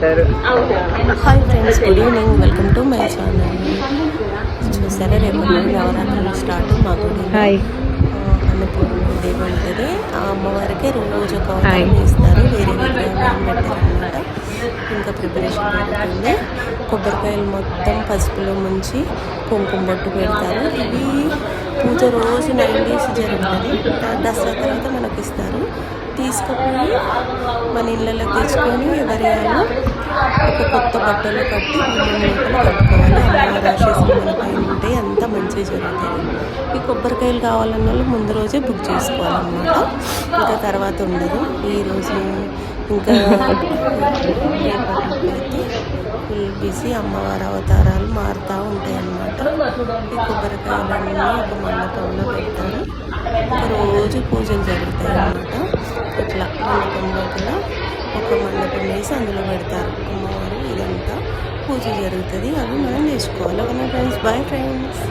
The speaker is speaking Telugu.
Hi friends, good evening. Welcome to my channel. చూసారా, రేపు నవరాత్రులు స్టార్ట్. మా గుడి అన్నపూర్ణ దేవి ఉంటుంది. ఆ అమ్మవారికి రోజు ఒక అవతారం ఇస్తారు. వేరే విగ్రహం పెట్టారనమాట. ఇంకా ప్రిపరేషన్ జరుగుతుంది. కొబ్బరికాయలు మొత్తం పసుపులో ముంచి కుంకుమ బొట్టు పెడతారు. ఇవి పూజ రోజు 9 days జరుగుతుంది. దసరా తర్వాత మనకి ఇస్తారు. తీసుకుపోయి మన ఇళ్ళలోకి తెచ్చుకొని ఎవరి ఒక కొత్త బట్టలు కట్టి మూటలు కట్టుకోవాలి. అమ్మవారి ఆశీస్సులు మనపై ఉంటే అంత మంచిగా జరుగుతుంది. ఈ కొబ్బరికాయలు కావాలన్న వాళ్ళు ముందు రోజే బుక్ చేసుకోవాలన్నమాట. ఇంకా తర్వాత ఉండదు. ఈరోజు ఇంకా అయితే ఫుల్ బిజీ. అమ్మవారి అవతారాలు మారుతూ ఉంటాయి అన్నమాట. ఈ కొబ్బరికాయలన్నీ ఒక మండపంలో పెడతారు. ఇంకా రోజు పూజలు జరుగుతాయి అన్నమాట. ఇట్లా మండపం లోపల ఒక మండపం వేసి అందులో పెడతారు అమ్మవారు. ఇదంతా పూజ జరుగుతుంది. అవి మనం నేర్చుకోవాలి. Okay friends, bye friends.